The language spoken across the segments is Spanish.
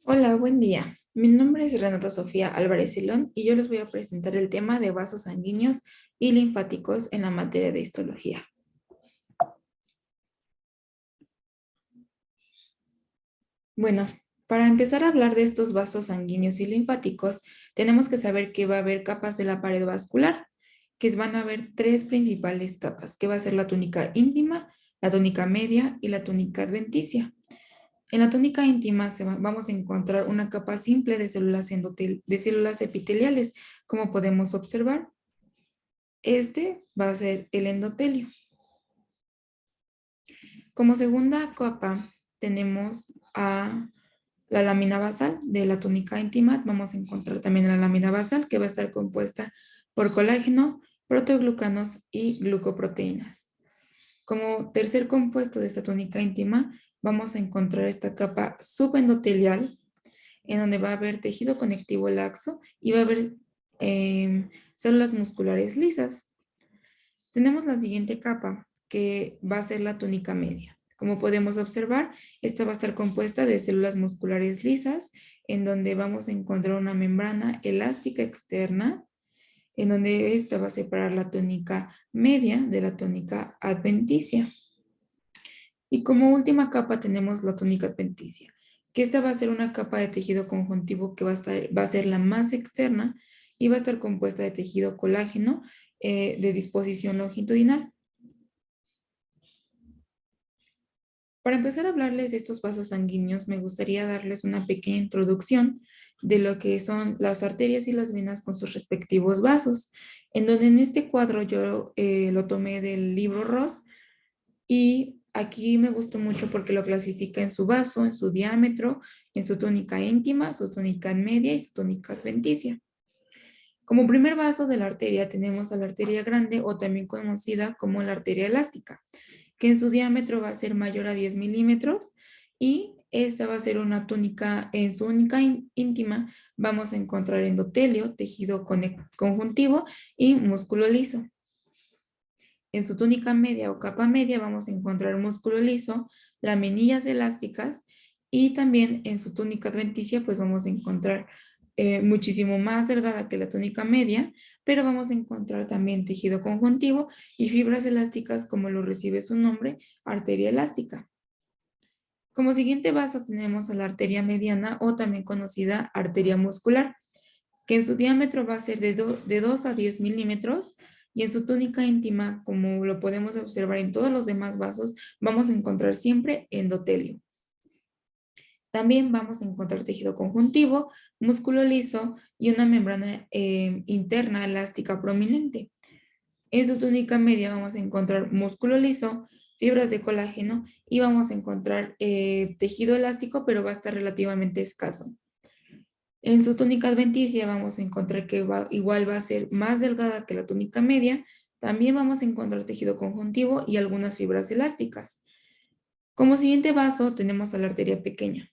Hola, buen día. Mi nombre es Renata Sofía Álvarez Silón y yo les voy a presentar el tema de vasos sanguíneos y linfáticos en la materia de histología. Bueno, para empezar a hablar de estos vasos sanguíneos y linfáticos, tenemos que saber que va a haber capas de la pared vascular, que van a haber tres principales capas, que va a ser la túnica íntima, la túnica media y la túnica adventicia. En la túnica íntima vamos a encontrar una capa simple de células, de células epiteliales, como podemos observar. Este va a ser el endotelio. Como segunda capa tenemos a la lámina basal de la túnica íntima. Vamos a encontrar también la lámina basal que va a estar compuesta por colágeno, proteoglucanos y glucoproteínas. Como tercer compuesto de esta túnica íntima, vamos a encontrar esta capa subendotelial, en donde va a haber tejido conectivo laxo y va a haber células musculares lisas. Tenemos la siguiente capa, que va a ser la túnica media. Como podemos observar, esta va a estar compuesta de células musculares lisas, en donde vamos a encontrar una membrana elástica externa, en donde esta va a separar la túnica media de la túnica adventicia. Y como última capa tenemos la túnica adventicia, que esta va a ser una capa de tejido conjuntivo que va a ser la más externa y va a estar compuesta de tejido colágeno de disposición longitudinal. Para empezar a hablarles de estos vasos sanguíneos, me gustaría darles una pequeña introducción de lo que son las arterias y las venas con sus respectivos vasos, en donde en este cuadro yo lo tomé del libro Ross y aquí me gustó mucho porque lo clasifica en su vaso, en su diámetro, en su túnica íntima, su túnica media y su túnica adventicia. Como primer vaso de la arteria tenemos a la arteria grande o también conocida como la arteria elástica, que en su diámetro va a ser mayor a 10 milímetros y esta va a ser una túnica, en su única íntima vamos a encontrar endotelio, tejido conjuntivo y músculo liso. En su túnica media o capa media vamos a encontrar músculo liso, laminillas elásticas y también en su túnica adventicia pues vamos a encontrar muchísimo más delgada que la túnica media, pero vamos a encontrar también tejido conjuntivo y fibras elásticas como lo recibe su nombre, arteria elástica. Como siguiente vaso tenemos a la arteria mediana o también conocida arteria muscular, que en su diámetro va a ser de 2 a 10 milímetros y en su túnica íntima, como lo podemos observar en todos los demás vasos, vamos a encontrar siempre endotelio. También vamos a encontrar tejido conjuntivo, músculo liso y una membrana interna elástica prominente. En su túnica media vamos a encontrar músculo liso, fibras de colágeno y vamos a encontrar tejido elástico, pero va a estar relativamente escaso. En su túnica adventicia vamos a encontrar que igual va a ser más delgada que la túnica media. También vamos a encontrar tejido conjuntivo y algunas fibras elásticas. Como siguiente vaso tenemos a la arteria pequeña,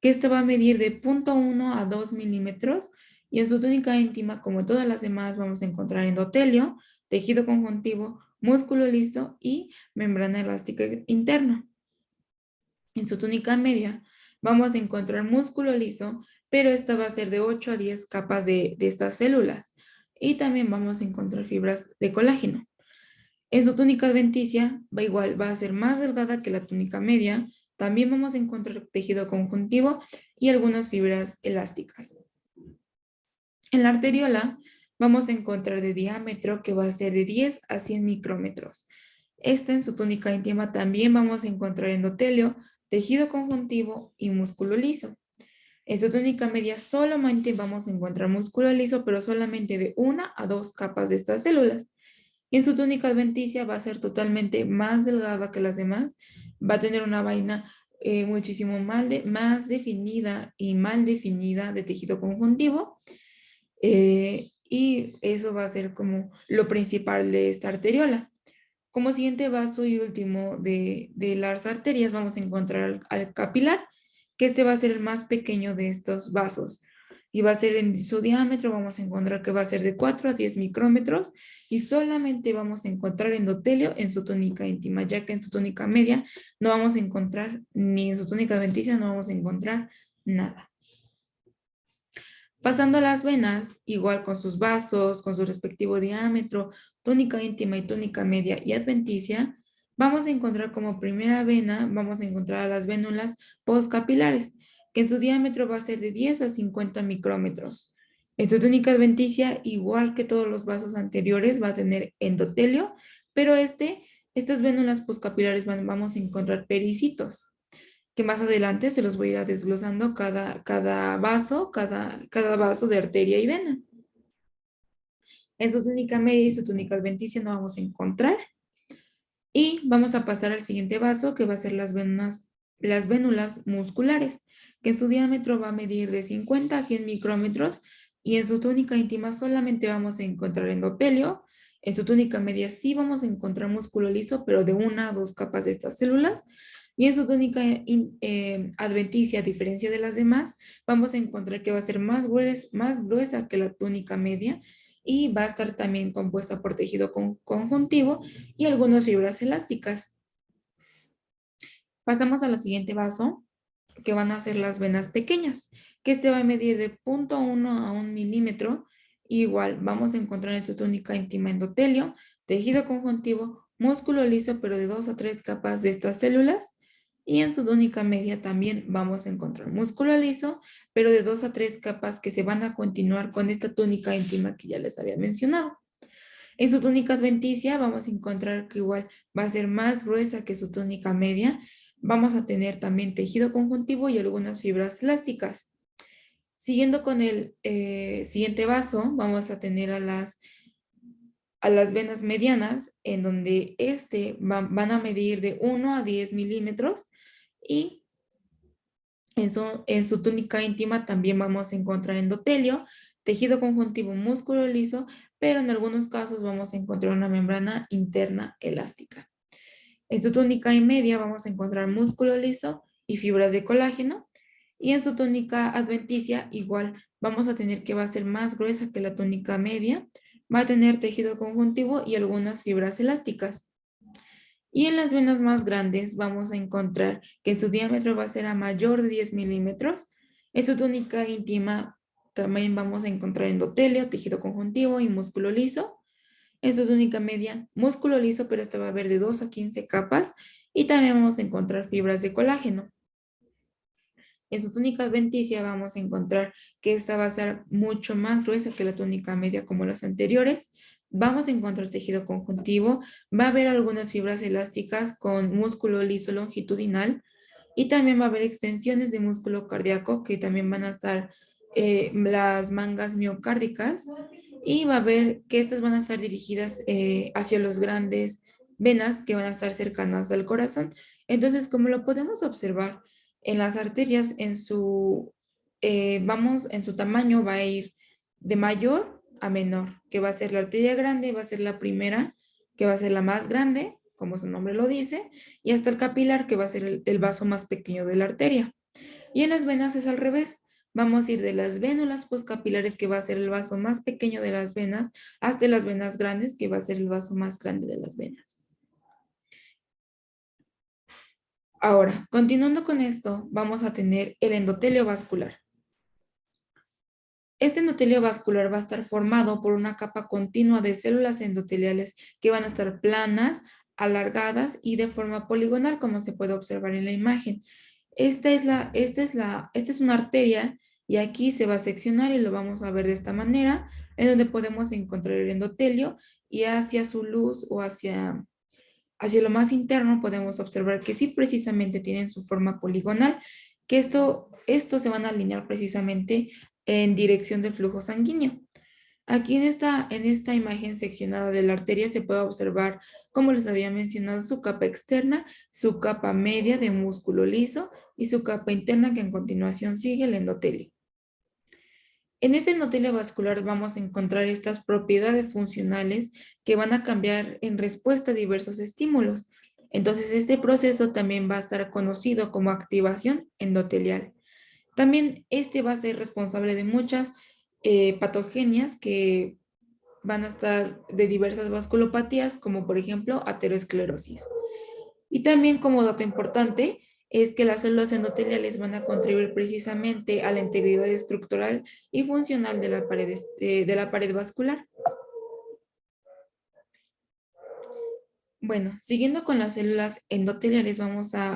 que esta va a medir de 0,1 a 2 milímetros y en su túnica íntima, como en todas las demás, vamos a encontrar endotelio, tejido conjuntivo, músculo liso y membrana elástica interna. En su túnica media vamos a encontrar músculo liso, pero esta va a ser de 8 a 10 capas de estas células. Y también vamos a encontrar fibras de colágeno. En su túnica adventicia va a ser más delgada que la túnica media. También vamos a encontrar tejido conjuntivo y algunas fibras elásticas. En la arteriola vamos a encontrar de diámetro que va a ser de 10 a 100 micrómetros. Esta en su túnica íntima también vamos a encontrar endotelio, tejido conjuntivo y músculo liso. En su túnica media solamente vamos a encontrar músculo liso, pero solamente de 1 a 2 capas de estas células. Y en su túnica adventicia va a ser totalmente más delgada que las demás, va a tener una vaina muchísimo más definida y mal definida de tejido conjuntivo, y eso va a ser como lo principal de esta arteriola. Como siguiente vaso y último de las arterias vamos a encontrar al capilar, que este va a ser el más pequeño de estos vasos. Y va a ser en su diámetro, vamos a encontrar que va a ser de 4 a 10 micrómetros y solamente vamos a encontrar endotelio en su túnica íntima, ya que en su túnica media no vamos a encontrar, ni en su túnica adventicia no vamos a encontrar nada. Pasando a las venas, igual con sus vasos, con su respectivo diámetro, túnica íntima y túnica media y adventicia, vamos a encontrar como primera vena, vamos a encontrar a las vénulas postcapilares, que en su diámetro va a ser de 10 a 50 micrómetros. En su túnica adventicia, igual que todos los vasos anteriores, va a tener endotelio, pero estas vénulas postcapilares vamos a encontrar pericitos que más adelante se los voy a ir desglosando cada vaso de arteria y vena. En su túnica media y su túnica adventicia no vamos a encontrar. Y vamos a pasar al siguiente vaso, que va a ser las vénulas musculares, que en su diámetro va a medir de 50 a 100 micrómetros y en su túnica íntima solamente vamos a encontrar endotelio. En su túnica media sí vamos a encontrar músculo liso, pero de una a dos capas de estas células. Y en su túnica adventicia, a diferencia de las demás, vamos a encontrar que va a ser más gruesa que la túnica media y va a estar también compuesta por tejido conjuntivo y algunas fibras elásticas. Pasamos al siguiente vaso, que van a ser las venas pequeñas, que este va a medir de 0,1 a 1 milímetro. Igual vamos a encontrar en su túnica íntima endotelio, tejido conjuntivo, músculo liso, pero de 2 a 3 capas de estas células. Y en su túnica media también vamos a encontrar músculo liso, pero de 2 a 3 capas que se van a continuar con esta túnica íntima que ya les había mencionado. En su túnica adventicia vamos a encontrar que igual va a ser más gruesa que su túnica media. Vamos a tener también tejido conjuntivo y algunas fibras elásticas. Siguiendo con el siguiente vaso, vamos a tener a las venas medianas, en donde van a medir de 1 a 10 milímetros y en su túnica íntima también vamos a encontrar endotelio, tejido conjuntivo, músculo liso, pero en algunos casos vamos a encontrar una membrana interna elástica. En su túnica y media vamos a encontrar músculo liso y fibras de colágeno. Y en su túnica adventicia igual vamos a tener que va a ser más gruesa que la túnica media, va a tener tejido conjuntivo y algunas fibras elásticas. Y en las venas más grandes vamos a encontrar que su diámetro va a ser a mayor de 10 milímetros. En su túnica íntima también vamos a encontrar endotelio, tejido conjuntivo y músculo liso. En su túnica media, músculo liso, pero esta va a haber de 2 a 15 capas. Y también vamos a encontrar fibras de colágeno. En su túnica adventicia vamos a encontrar que esta va a ser mucho más gruesa que la túnica media como las anteriores. Vamos a encontrar tejido conjuntivo, va a haber algunas fibras elásticas con músculo liso longitudinal y también va a haber extensiones de músculo cardíaco que también van a estar las mangas miocárdicas y va a ver que estas van a estar dirigidas hacia los grandes venas que van a estar cercanas al corazón. Entonces, como lo podemos observar, en las arterias, en su tamaño va a ir de mayor a menor, que va a ser la arteria grande, va a ser la primera, que va a ser la más grande, como su nombre lo dice, y hasta el capilar, que va a ser el vaso más pequeño de la arteria. Y en las venas es al revés. Vamos a ir de las vénulas postcapilares, que va a ser el vaso más pequeño de las venas, hasta las venas grandes, que va a ser el vaso más grande de las venas. Ahora, continuando con esto, vamos a tener el endotelio vascular. Este endotelio vascular va a estar formado por una capa continua de células endoteliales que van a estar planas, alargadas y de forma poligonal, como se puede observar en la imagen. Esta es una arteria y aquí se va a seccionar y lo vamos a ver de esta manera, en donde podemos encontrar el endotelio y hacia su luz o hacia lo más interno podemos observar que sí precisamente tienen su forma poligonal, que esto se van a alinear precisamente en dirección del flujo sanguíneo. Aquí en esta imagen seccionada de la arteria se puede observar, como les había mencionado, su capa externa, su capa media de músculo liso y su capa interna que en continuación sigue el endotelio. En ese endotelio vascular vamos a encontrar estas propiedades funcionales que van a cambiar en respuesta a diversos estímulos. Entonces, este proceso también va a estar conocido como activación endotelial. También este va a ser responsable de muchas patogenias que van a estar de diversas vasculopatías, como por ejemplo aterosclerosis. Y también como dato importante, es que las células endoteliales van a contribuir precisamente a la integridad estructural y funcional de la pared vascular. Bueno, siguiendo con las células endoteliales,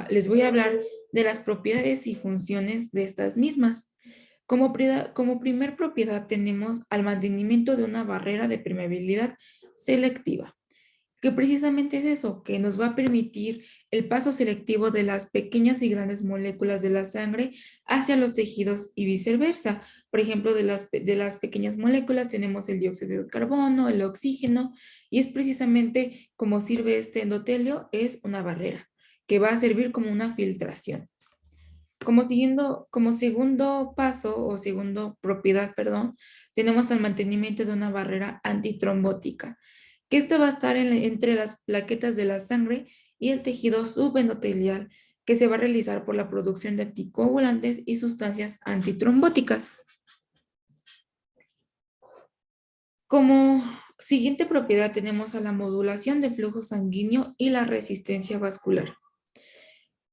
les voy a hablar de las propiedades y funciones de estas mismas. Como primer propiedad tenemos al mantenimiento de una barrera de permeabilidad selectiva, que precisamente es eso, que nos va a permitir el paso selectivo de las pequeñas y grandes moléculas de la sangre hacia los tejidos y viceversa. Por ejemplo, de las pequeñas moléculas tenemos el dióxido de carbono, el oxígeno, y es precisamente como sirve este endotelio, es una barrera, que va a servir como una filtración. Como segundo paso o segundo propiedad, perdón, tenemos el mantenimiento de una barrera antitrombótica, que esta va a estar entre las plaquetas de la sangre y el tejido subendotelial, que se va a realizar por la producción de anticoagulantes y sustancias antitrombóticas. Como siguiente propiedad tenemos a la modulación del flujo sanguíneo y la resistencia vascular,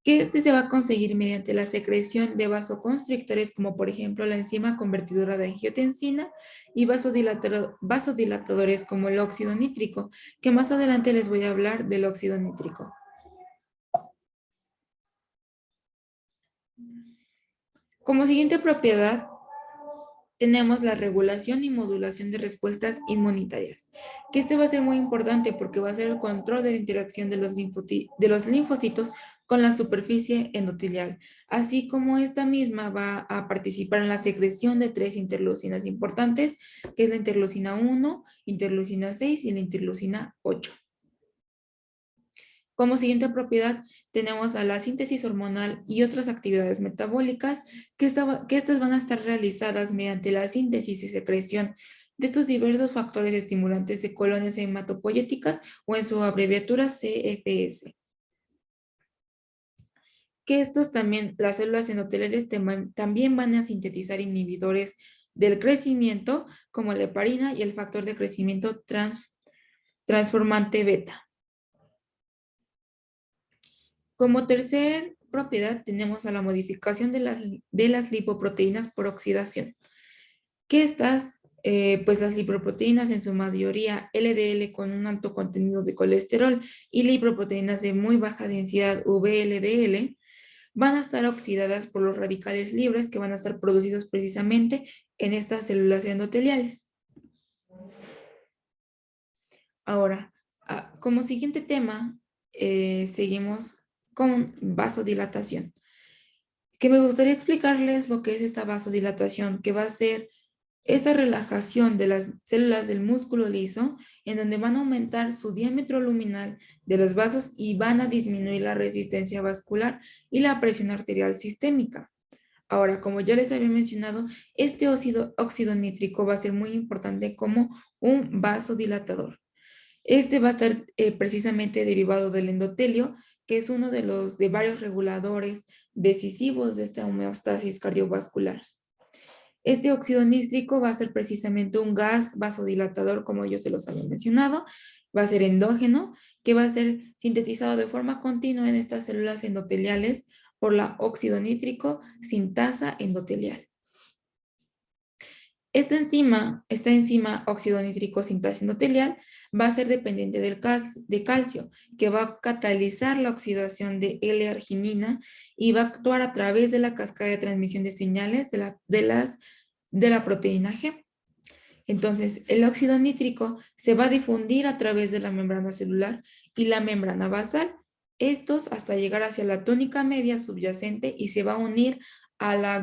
que este se va a conseguir mediante la secreción de vasoconstrictores, como por ejemplo la enzima convertidora de angiotensina, y vasodilatadores como el óxido nítrico, que más adelante les voy a hablar del óxido nítrico. Como siguiente propiedad, tenemos la regulación y modulación de respuestas inmunitarias, que este va a ser muy importante porque va a ser el control de la interacción de de los linfocitos con la superficie endotelial, así como esta misma va a participar en la secreción de tres interleucinas importantes, que es la interleucina 1, interleucina 6 y la interleucina 8. Como siguiente propiedad tenemos a la síntesis hormonal y otras actividades metabólicas que estas van a estar realizadas mediante la síntesis y secreción de estos diversos factores estimulantes de colonias hematopoyéticas o en su abreviatura CFS. Que estos también, las células endoteliales también van a sintetizar inhibidores del crecimiento como la heparina y el factor de crecimiento transformante beta. Como tercer propiedad tenemos a la modificación de las lipoproteínas por oxidación, que pues las lipoproteínas en su mayoría LDL con un alto contenido de colesterol y lipoproteínas de muy baja densidad VLDL van a estar oxidadas por los radicales libres que van a estar producidos precisamente en estas células endoteliales. Ahora, como siguiente tema, seguimos con vasodilatación, que me gustaría explicarles lo que es esta vasodilatación, que va a ser esta relajación de las células del músculo liso, en donde van a aumentar su diámetro luminal de los vasos y van a disminuir la resistencia vascular y la presión arterial sistémica. Ahora, como ya les había mencionado, este óxido nítrico va a ser muy importante como un vasodilatador. Este va a estar precisamente derivado del endotelio, que es uno de varios reguladores decisivos de esta homeostasis cardiovascular. Este óxido nítrico va a ser precisamente un gas vasodilatador, como yo se los había mencionado, va a ser endógeno, que va a ser sintetizado de forma continua en estas células endoteliales por la óxido nítrico sintasa endotelial. Esta enzima óxido nítrico sintasa endotelial va a ser dependiente de calcio, que va a catalizar la oxidación de L-arginina y va a actuar a través de la cascada de transmisión de señales de la proteína G. Entonces, el óxido nítrico se va a difundir a través de la membrana celular y la membrana basal, estos hasta llegar hacia la túnica media subyacente y se va a unir a la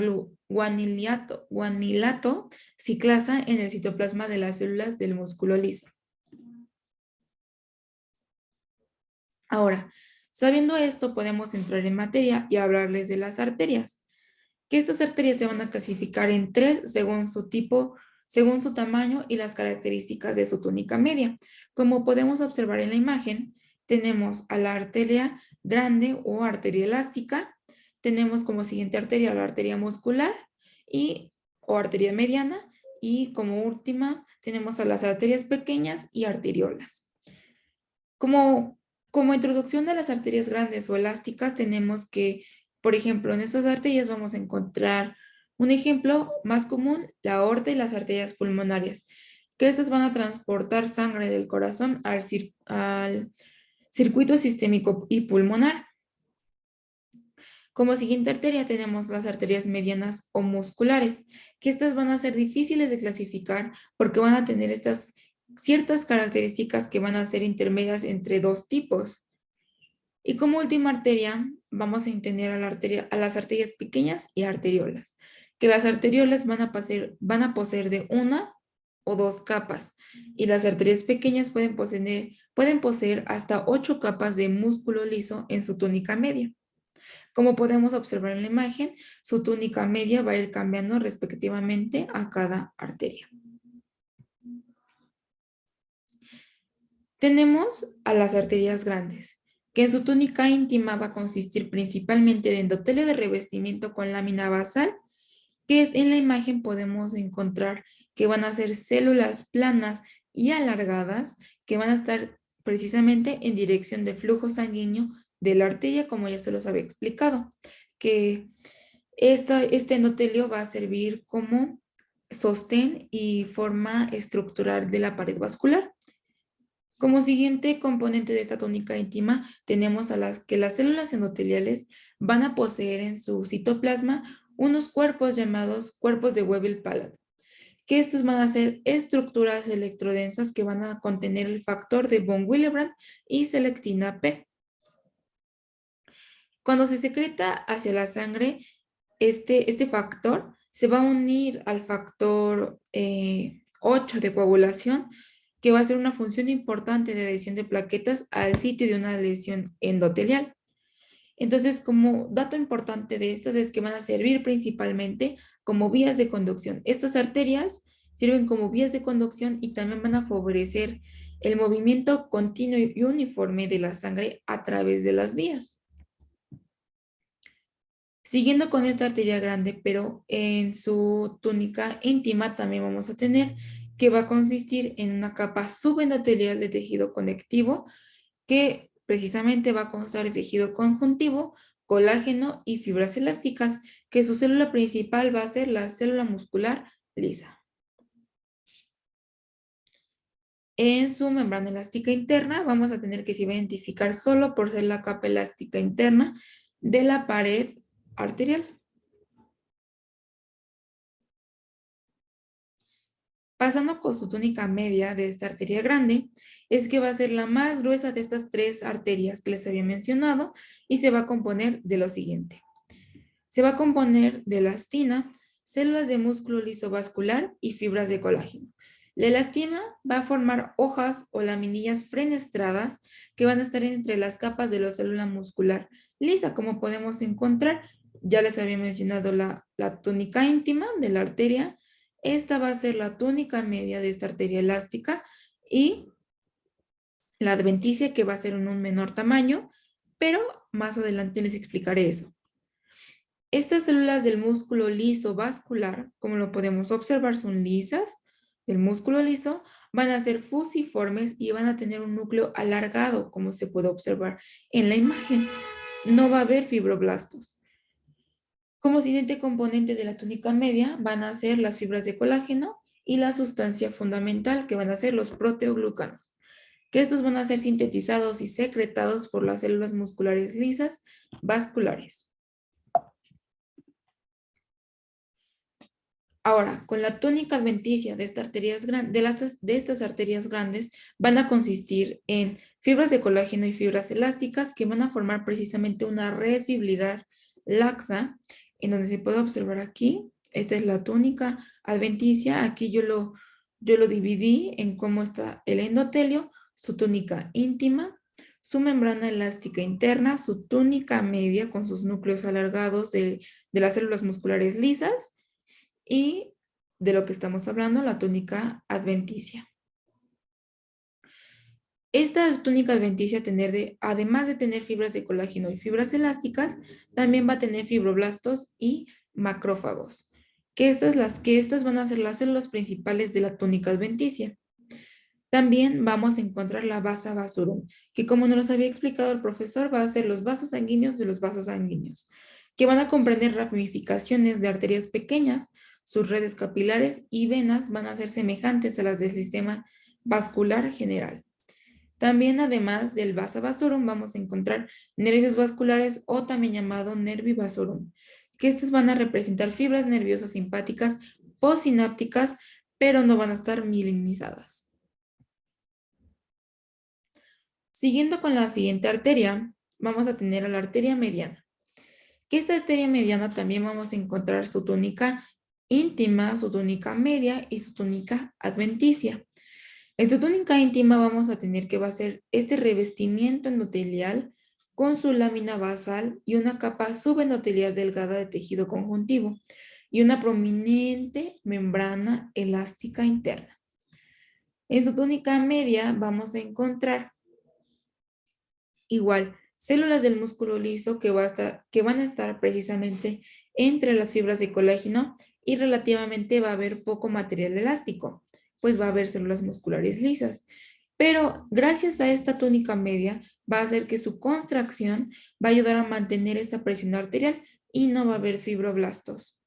guanilato ciclasa en el citoplasma de las células del músculo liso. Ahora, sabiendo esto, podemos entrar en materia y hablarles de las arterias, que estas arterias se van a clasificar en tres según su tipo, según su tamaño y las características de su túnica media. Como podemos observar en la imagen, tenemos a la arteria grande o arteria elástica, tenemos como siguiente arteria la arteria muscular o arteria mediana, y como última tenemos a las arterias pequeñas y arteriolas. Como introducción de las arterias grandes o elásticas, tenemos que Por ejemplo, en estas arterias vamos a encontrar un ejemplo más común, la aorta y las arterias pulmonarias, que estas van a transportar sangre del corazón al circuito sistémico y pulmonar. Como siguiente arteria tenemos las arterias medianas o musculares, que estas van a ser difíciles de clasificar porque van a tener estas ciertas características que van a ser intermedias entre dos tipos. Y como última arteria, vamos a entender a las arterias pequeñas y arteriolas, que las arteriolas van a poseer de una o dos capas, y las arterias pequeñas pueden poseer hasta 8 capas de músculo liso en su túnica media. Como podemos observar en la imagen, su túnica media va a ir cambiando respectivamente a cada arteria. Tenemos a las arterias grandes, que en su túnica íntima va a consistir principalmente de endotelio de revestimiento con lámina basal, que en la imagen podemos encontrar que van a ser células planas y alargadas que van a estar precisamente en dirección del flujo sanguíneo de la arteria, como ya se los había explicado, que este endotelio va a servir como sostén y forma estructural de la pared vascular. Como siguiente componente de esta túnica íntima, tenemos a las células endoteliales van a poseer en su citoplasma unos cuerpos llamados cuerpos de Weber-Palade, que estos van a ser estructuras electrodensas que van a contener el factor de von Willebrand y selectina P. Cuando se secreta hacia la sangre, este factor se va a unir al factor 8 de coagulación, que va a ser una función importante de adhesión de plaquetas al sitio de una lesión endotelial. Entonces, como dato importante de estos es que van a servir principalmente como vías de conducción. Estas arterias sirven como vías de conducción y también van a favorecer el movimiento continuo y uniforme de la sangre a través de las vías. Siguiendo con esta arteria grande, pero en su túnica íntima también vamos a tener que va a consistir en una capa subendotelial de tejido conectivo que precisamente va a constar de tejido conjuntivo, colágeno y fibras elásticas, que su célula principal va a ser la célula muscular lisa. En su membrana elástica interna vamos a tener que se va a identificar solo por ser la capa elástica interna de la pared arterial. Pasando con su túnica media de esta arteria grande, es que va a ser la más gruesa de estas tres arterias que les había mencionado y se va a componer de lo siguiente. Se va a componer de elastina, células de músculo liso vascular y fibras de colágeno. La elastina va a formar hojas o laminillas fenestradas que van a estar entre las capas de la célula muscular lisa, como podemos encontrar. Ya les había mencionado la túnica íntima de la arteria. Esta va a ser la túnica media de esta arteria elástica y la adventicia, que va a ser en un menor tamaño, pero más adelante les explicaré eso. Estas células del músculo liso vascular, como lo podemos observar, son lisas del músculo liso, van a ser fusiformes y van a tener un núcleo alargado, como se puede observar en la imagen. No va a haber fibroblastos. Como siguiente componente de la túnica media van a ser las fibras de colágeno y la sustancia fundamental, que van a ser los proteoglucanos, que estos van a ser sintetizados y secretados por las células musculares lisas vasculares. Ahora, con la túnica adventicia de estas arterias grandes van a consistir en fibras de colágeno y fibras elásticas que van a formar precisamente una red fibrilar laxa, en donde se puede observar aquí. Esta es la túnica adventicia. Aquí yo lo dividí en cómo está el endotelio, su túnica íntima, su membrana elástica interna, su túnica media con sus núcleos alargados de las células musculares lisas, y de lo que estamos hablando, la túnica adventicia. Esta túnica adventicia, además de tener fibras de colágeno y fibras elásticas, también va a tener fibroblastos y macrófagos, que estas van a ser las células principales de la túnica adventicia. También vamos a encontrar la vasa vasorum, que como nos había explicado el profesor, va a ser los vasos sanguíneos de los vasos sanguíneos, que van a comprender ramificaciones de arterias pequeñas. Sus redes capilares y venas van a ser semejantes a las del sistema vascular general. También, además del vasa vasorum, vamos a encontrar nervios vasculares o también llamado nervi vasorum, que estas van a representar fibras nerviosas simpáticas postsinápticas, pero no van a estar mielinizadas. Siguiendo con la siguiente arteria, vamos a tener a la arteria mediana, que esta arteria mediana también vamos a encontrar su túnica íntima, su túnica media y su túnica adventicia. En su túnica íntima vamos a tener que va a ser este revestimiento endotelial con su lámina basal y una capa subendotelial delgada de tejido conjuntivo y una prominente membrana elástica interna. En su túnica media vamos a encontrar igual células del músculo liso que van a estar precisamente entre las fibras de colágeno y relativamente va a haber poco material elástico, pues va a haber células musculares lisas. Pero gracias a esta túnica media va a hacer que su contracción va a ayudar a mantener esta presión arterial y no va a haber fibroblastos.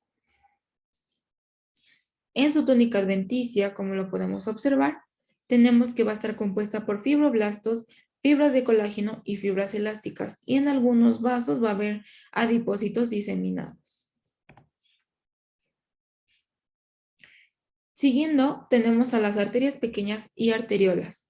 En su túnica adventicia, como lo podemos observar, tenemos que va a estar compuesta por fibroblastos, fibras de colágeno y fibras elásticas, y en algunos vasos va a haber adipocitos diseminados. Siguiendo, tenemos a las arterias pequeñas y arteriolas,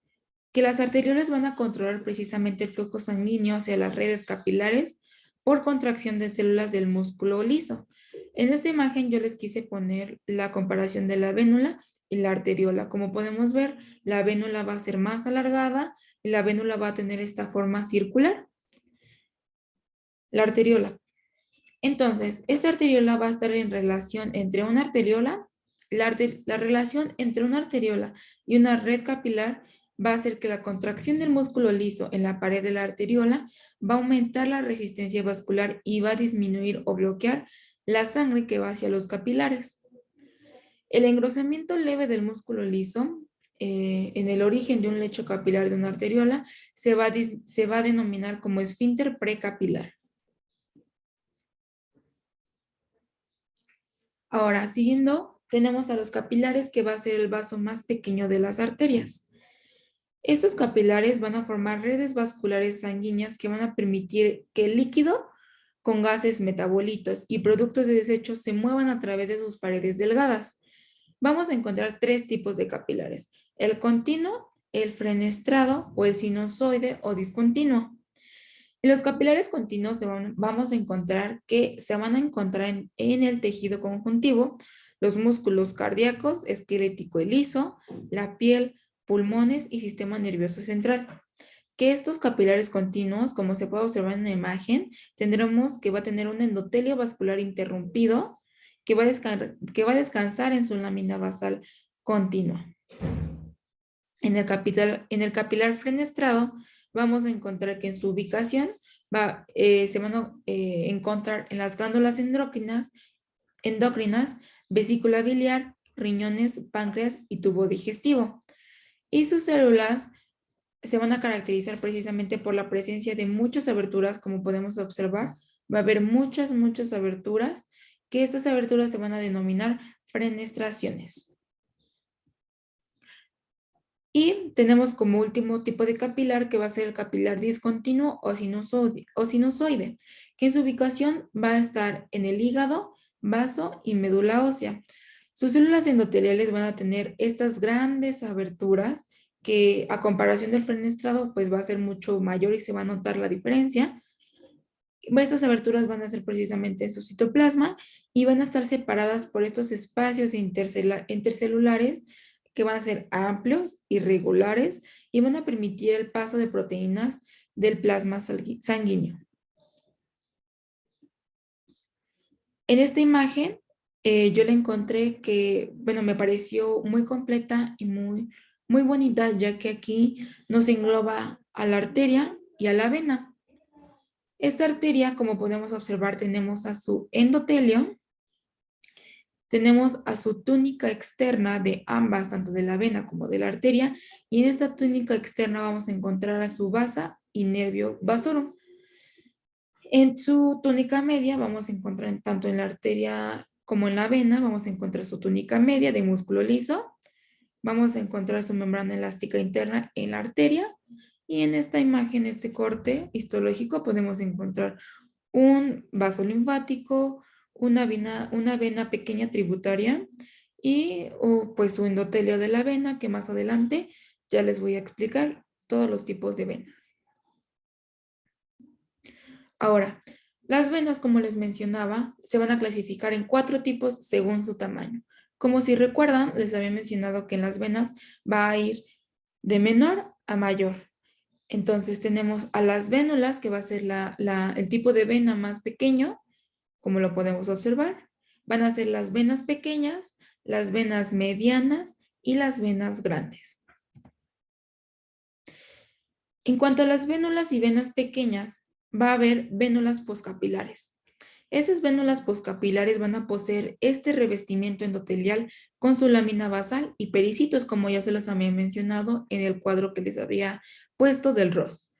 que las arteriolas van a controlar precisamente el flujo sanguíneo hacia las redes capilares por contracción de células del músculo liso. En esta imagen yo les quise poner la comparación de la vénula y la arteriola. Como podemos ver, la vénula va a ser más alargada y la vénula va a tener esta forma circular. La arteriola. Entonces, esta arteriola va a estar en relación entre una arteriola, la relación entre una arteriola y una red capilar va a hacer que la contracción del músculo liso en la pared de la arteriola va a aumentar la resistencia vascular y va a disminuir o bloquear la sangre que va hacia los capilares. El engrosamiento leve del músculo liso en el origen de un lecho capilar de una arteriola se va a denominar como esfínter precapilar. Ahora, siguiendo, tenemos a los capilares, que va a ser el vaso más pequeño de las arterias. Estos capilares van a formar redes vasculares sanguíneas que van a permitir que el líquido con gases, metabolitos y productos de desecho se muevan a través de sus paredes delgadas. Vamos a encontrar tres tipos de capilares: el continuo, el fenestrado o el sinusoide o discontinuo. En los capilares continuos vamos a encontrar que se van a encontrar en el tejido conjuntivo, los músculos cardíacos, esquelético y liso, la piel, pulmones y sistema nervioso central. Que estos capilares continuos, como se puede observar en la imagen, tendremos que va a tener un endotelio vascular interrumpido que va a descansar en su lámina basal continua. En el capilar fenestrado vamos a encontrar que en su ubicación se van a encontrar en las glándulas endocrinas, vesícula biliar, riñones, páncreas y tubo digestivo. Y sus células se van a caracterizar precisamente por la presencia de muchas aberturas, como podemos observar. Va a haber muchas aberturas, que estas aberturas se van a denominar fenestraciones. Y tenemos como último tipo de capilar, que va a ser el capilar discontinuo o sinusoide, que en su ubicación va a estar en el hígado, vaso y médula ósea. Sus células endoteliales van a tener estas grandes aberturas que, a comparación del fenestrado, pues va a ser mucho mayor y se va a notar la diferencia. Estas aberturas van a ser precisamente en su citoplasma y van a estar separadas por estos espacios intercelulares que van a ser amplios, irregulares y van a permitir el paso de proteínas del plasma sanguíneo. En esta imagen yo la encontré que, bueno, me pareció muy completa y muy bonita, ya que aquí nos engloba a la arteria y a la vena. Esta arteria, como podemos observar, tenemos a su endotelio, tenemos a su túnica externa de ambas, tanto de la vena como de la arteria, y en esta túnica externa vamos a encontrar a su vasa y nervio vasorum. En su túnica media vamos a encontrar tanto en la arteria como en la vena, vamos a encontrar su túnica media de músculo liso, vamos a encontrar su membrana elástica interna en la arteria y en esta imagen, este corte histológico, podemos encontrar un vaso linfático, una vena pequeña tributaria y pues su endotelio de la vena, que más adelante ya les voy a explicar todos los tipos de venas. Ahora, las venas, como les mencionaba, se van a clasificar en 4 tipos según su tamaño. Como si recuerdan, les había mencionado que en las venas va a ir de menor a mayor. Entonces tenemos a las vénulas, que va a ser el tipo de vena más pequeño, como lo podemos observar. Van a ser las venas pequeñas, las venas medianas y las venas grandes. En cuanto a las vénulas y venas pequeñas, va a haber vénulas poscapilares. Estas vénulas poscapilares van a poseer este revestimiento endotelial con su lámina basal y pericitos, como ya se los había mencionado en el cuadro que les había puesto del ROS.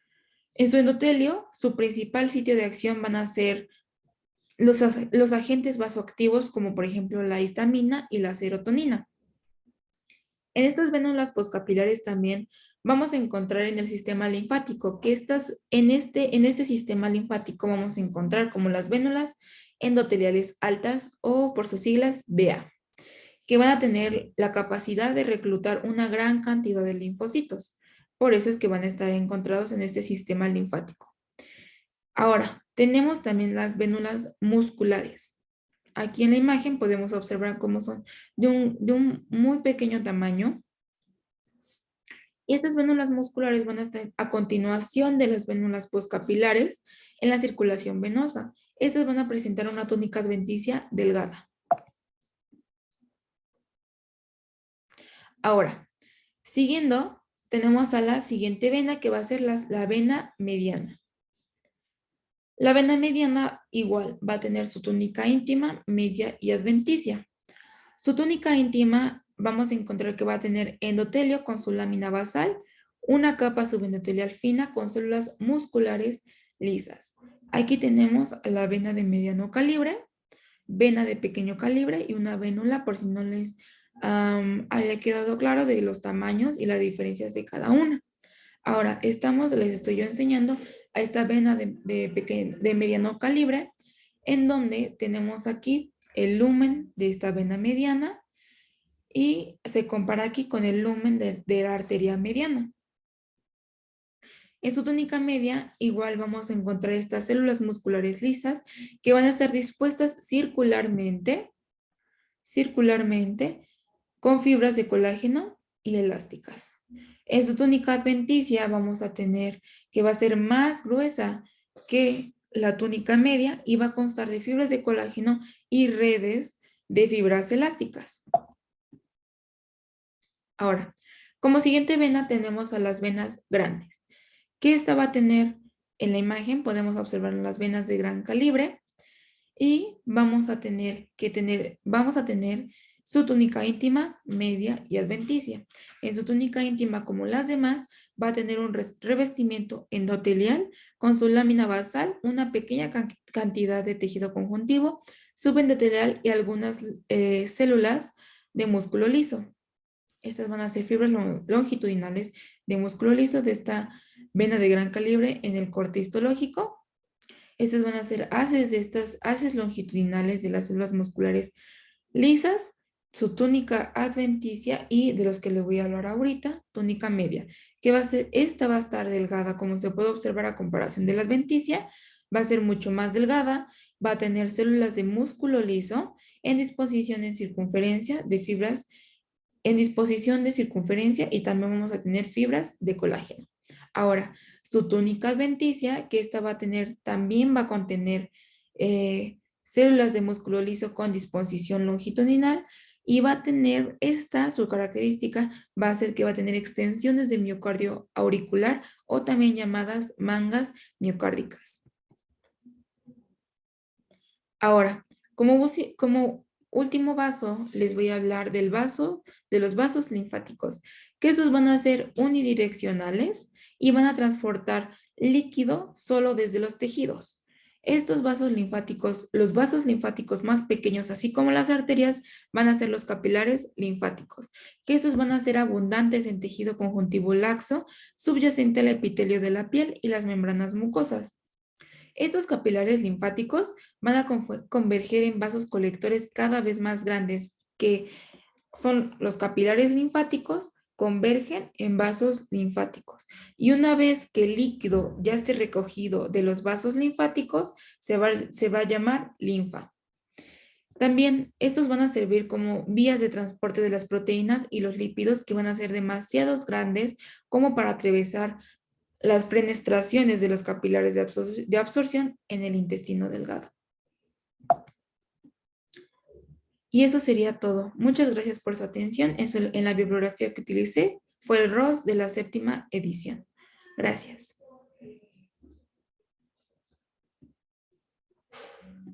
En su endotelio, su principal sitio de acción van a ser los agentes vasoactivos, como por ejemplo la histamina y la serotonina. En estas vénulas poscapilares también vamos a encontrar en el sistema linfático, que en este sistema linfático vamos a encontrar como las vénulas endoteliales altas o por sus siglas BA, que van a tener la capacidad de reclutar una gran cantidad de linfocitos. Por eso es que van a estar encontrados en este sistema linfático. Ahora, tenemos también las vénulas musculares. Aquí en la imagen podemos observar cómo son de un muy pequeño tamaño. Y estas vénulas musculares van a estar a continuación de las vénulas poscapilares en la circulación venosa. Estas van a presentar una túnica adventicia delgada. Ahora, siguiendo, tenemos a la siguiente vena, que va a ser la vena mediana. La vena mediana igual va a tener su túnica íntima, media y adventicia. Su túnica íntima vamos a encontrar que va a tener endotelio con su lámina basal, una capa subendotelial fina con células musculares lisas. Aquí tenemos la vena de mediano calibre, vena de pequeño calibre y una vénula, por si no les había quedado claro de los tamaños y las diferencias de cada una. Ahora, les estoy yo enseñando a esta vena de mediano calibre, en donde tenemos aquí el lumen de esta vena mediana y se compara aquí con el lumen de la arteria mediana. En su túnica media, igual vamos a encontrar estas células musculares lisas que van a estar dispuestas circularmente, con fibras de colágeno y elásticas. En su túnica adventicia vamos a tener que va a ser más gruesa que la túnica media y va a constar de fibras de colágeno y redes de fibras elásticas. Ahora, como siguiente vena tenemos a las venas grandes. ¿Qué esta va a tener? En la imagen podemos observar las venas de gran calibre y vamos a tener su túnica íntima, media y adventicia. En su túnica íntima, como las demás, va a tener un revestimiento endotelial con su lámina basal, una pequeña cantidad de tejido conjuntivo, subendotelial y algunas células de músculo liso. Estas van a ser fibras longitudinales de músculo liso de esta vena de gran calibre en el corte histológico. Estas van a ser haces longitudinales de las células musculares lisas, su túnica adventicia y de los que le voy a hablar ahorita, túnica media, que esta va a estar delgada, como se puede observar a comparación de la adventicia, va a ser mucho más delgada, va a tener células de músculo liso en disposición en circunferencia de fibras en disposición de circunferencia y también vamos a tener fibras de colágeno. Ahora, su túnica adventicia, que esta también va a contener células de músculo liso con disposición longitudinal y va a tener su característica va a ser que va a tener extensiones de miocardio auricular o también llamadas mangas miocárdicas. Ahora, como último vaso, les voy a hablar de los vasos linfáticos, que esos van a ser unidireccionales y van a transportar líquido solo desde los tejidos. Estos vasos linfáticos, los vasos linfáticos más pequeños, así como las arterias, van a ser los capilares linfáticos, que esos van a ser abundantes en tejido conjuntivo laxo, subyacente al epitelio de la piel y las membranas mucosas. Estos capilares linfáticos van a converger en vasos colectores cada vez más grandes, que son los capilares linfáticos, convergen en vasos linfáticos. Y una vez que el líquido ya esté recogido de los vasos linfáticos, se va a llamar linfa. También estos van a servir como vías de transporte de las proteínas y los lípidos que van a ser demasiados grandes como para atravesar las fenestraciones de los capilares de absorción en el intestino delgado. Y eso sería todo. Muchas gracias por su atención. Eso en la bibliografía que utilicé fue el Ross de la 7ª edición. Gracias.